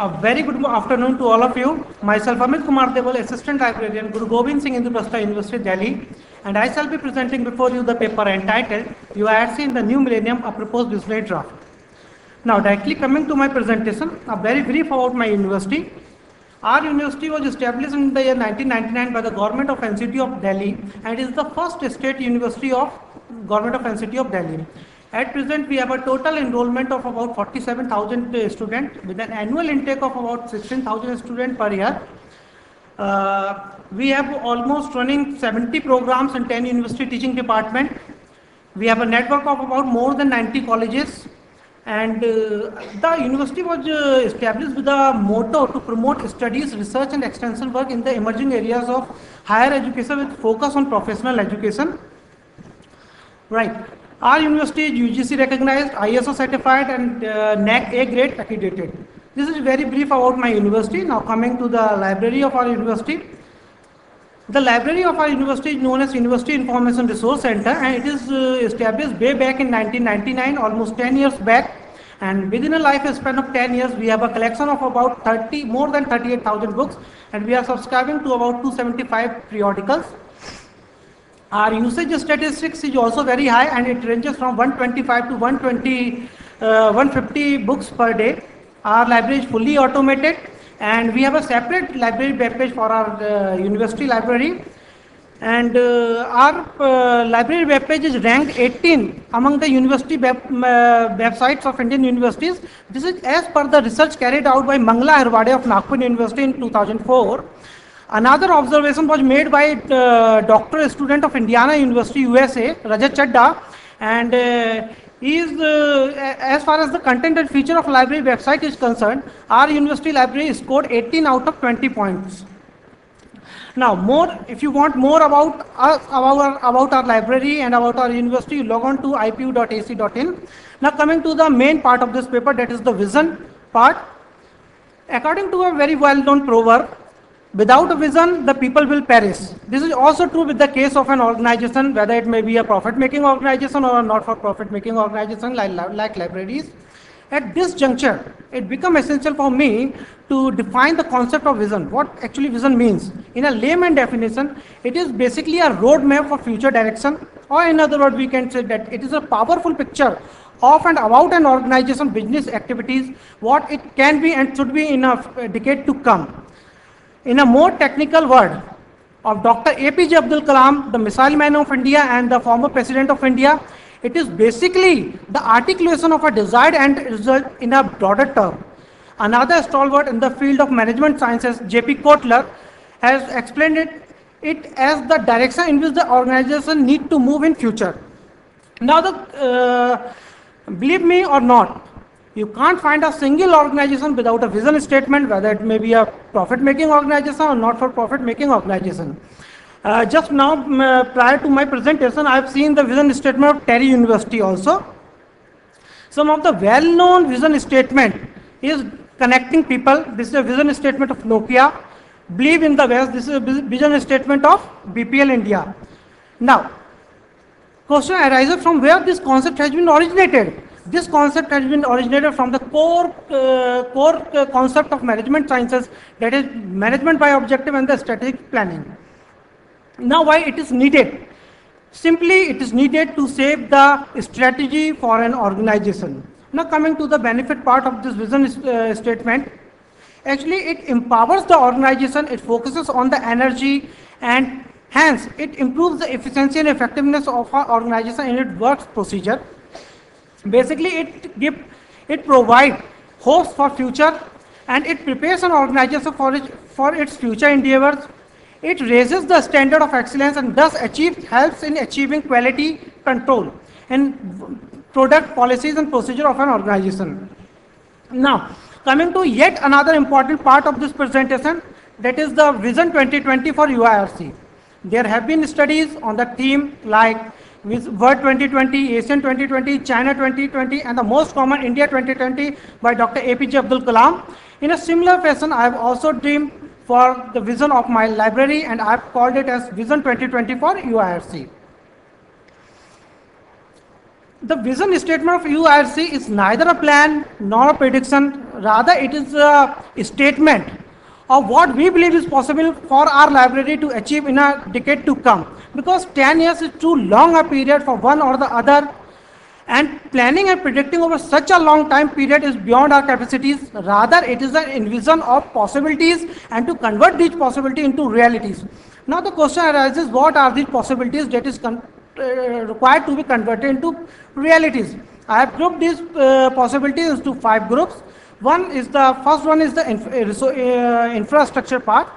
A very good afternoon to all of you. Myself Amit Kumar Deval, Assistant Librarian, Guru Gobind Singh Indraprastha University, Delhi, and I shall be presenting before you the paper entitled UIRC in the New Millennium, a Proposed Visionary Draft. Now, directly coming to my presentation, a very brief about my university. Our university was established in the year 1999 by the government of NCT of Delhi and is the first state university of government of NCT of Delhi. At present, we have a total enrollment of about 47,000 students with an annual intake of about 16,000 students per year. We have almost running 70 programs in 10 university teaching department. We have a network of about more than 90 colleges. And the university was established with the motto to promote studies, research and extension work in the emerging areas of higher education with focus on professional education. Right. Our university is UGC recognized, ISO certified and NAC A grade accredited. This is very brief about my university. Now coming to the library of our university. The library of our university is known as University Information Resource Center and it is established way back in 1999, almost 10 years back. And within a lifespan of 10 years, we have a collection of about more than 38,000 books and we are subscribing to about 275 periodicals. Our usage statistics is also very high and it ranges from 125 to 150 books per day. Our library is fully automated and we have a separate library web page for our university library. And our library web page is ranked 18 among the university websites of Indian universities. This is as per the research carried out by Mangla Harwade of Nagpur University in 2004. Another observation was made by doctoral student of Indiana University, USA, Rajat Chadda, and as far as the content and feature of library website is concerned, our university library scored 18 out of 20 points. Now, if you want more about us, about our library and about our university, you log on to ipu.ac.in. Now, coming to the main part of this paper, that is the vision part. According to a very well-known proverb, without a vision, the people will perish. This is also true with the case of an organization, whether it may be a profit-making organization or a not-for-profit-making organization like libraries. At this juncture, it becomes essential for me to define the concept of vision, what actually vision means. In a layman definition, it is basically a roadmap for future direction, or in other words, we can say that it is a powerful picture of and about an organization business activities, what it can be and should be in a decade to come. In a more technical word of Dr. APJ Abdul Kalam, the missile man of India and the former president of India, it is basically the articulation of a desired end result in a broader term. Another stalwart in the field of management sciences, J.P. Kotler, has explained it as the direction in which the organization need to move in future. Now, believe me or not, you can't find a single organization without a vision statement, whether it may be a profit-making organization or not-for-profit-making organization. Just now, prior to my presentation, I have seen the vision statement of Terry University also. Some of the well-known vision statement is connecting people. This is a vision statement of Nokia. Believe in the West. This is a vision statement of BPL India. Now, question arises from where this concept has been originated. This concept has been originated from the core concept of management sciences, that is management by objective and the strategic planning. Now, why it is needed? Simply, it is needed to shape the strategy for an organization. Now, coming to the benefit part of this vision statement, actually it empowers the organization, it focuses on the energy and hence it improves the efficiency and effectiveness of our organization in its work procedure. Basically, it provides hopes for future and it prepares an organization for its future endeavors. It raises the standard of excellence and thus helps in achieving quality control and product policies and procedure of an organization. Now, coming to yet another important part of this presentation, that is the Vision 2020 for UIRC. There have been studies on the theme like World 2020, Asian 2020, China 2020, and the most common India 2020 by Dr. APJ Abdul Kalam. In a similar fashion, I have also dreamed for the vision of my library and I have called it as Vision 2020 for UIRC. The vision statement of UIRC is neither a plan nor a prediction, rather it is a statement of what we believe is possible for our library to achieve in a decade to come. Because 10 years is too long a period for one or the other, and planning and predicting over such a long time period is beyond our capacities. Rather, it is an vision of possibilities and to convert these possibilities into realities. Now the question arises, what are these possibilities that is required to be converted into realities? I have grouped these possibilities into 5 groups. First one is the infrastructure part.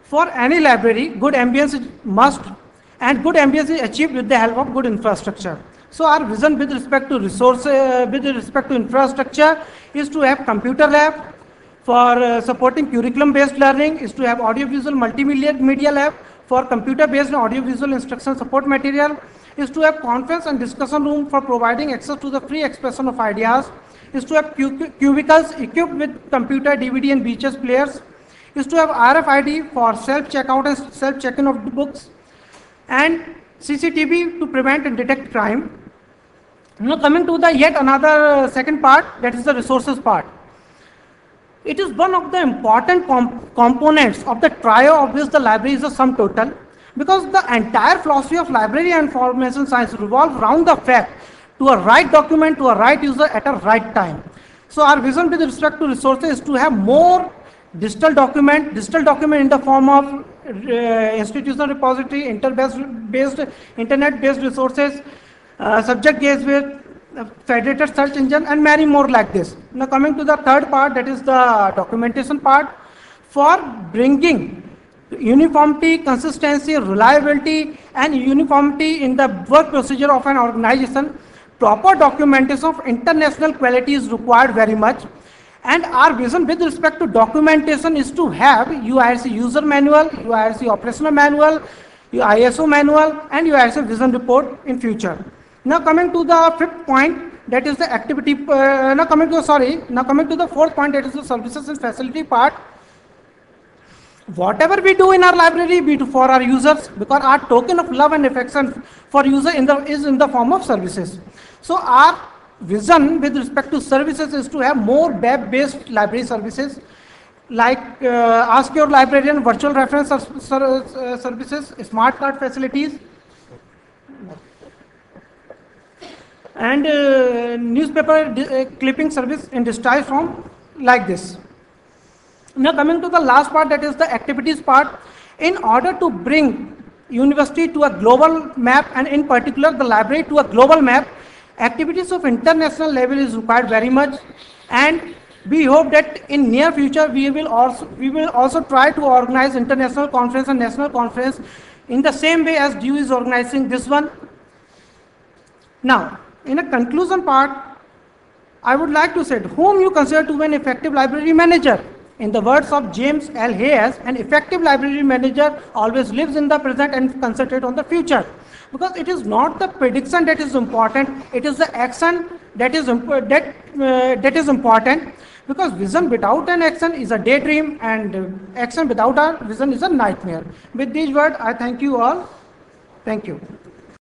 For any library, good ambience is must, and good ambience is achieved with the help of good infrastructure. So our vision with respect to with respect to infrastructure is to have computer lab for supporting curriculum-based learning, is to have audiovisual media lab for computer-based and audiovisual instruction support material, is to have conference and discussion room for providing access to the free expression of ideas, is to have cubicles equipped with computer, DVD and VHS players, is to have RFID for self-checkout and self-check-in of the books, and CCTV to prevent and detect crime. Now coming to the yet another second part, that is the resources part. It is one of the important components of the trio of which the library is a sum total, because the entire philosophy of library and information science revolves around the fact to a right document to a right user at a right time. So our vision with respect to resources is to have more digital document in the form of institutional repository, internet-based resources, subject-based federated search engine, and many more like this. Now coming to the third part, that is the documentation part. For bringing uniformity, consistency, reliability, and uniformity in the work procedure of an organization, proper documentation of international quality is required very much. And our vision with respect to documentation is to have UIRC user manual, UIRC operational manual, ISO manual, and UIRC vision report in future. Now coming to the fifth point, that is the activity. Now coming to the fourth point, that is the services and facility part. Whatever we do in our library, we do for our users, because our token of love and affection for user is in the form of services. So our vision with respect to services is to have more web-based library services, like Ask Your Librarian, virtual reference services, smart card facilities, and newspaper clipping service in digitized form like this. Now coming to the last part, that is the activities part. In order to bring university to a global map, and in particular the library to a global map, activities of international level is required very much, and we hope that in near future we will also try to organize international conference and national conference in the same way as DU is organizing this one. Now, in a conclusion part, I would like to say whom you consider to be an effective library manager. In the words of James L. Hayes, an effective library manager always lives in the present and concentrates on the future. Because it is not the prediction that is important, it is the action that is important. Because vision without an action is a daydream, and action without a vision is a nightmare. With these words, I thank you all. Thank you.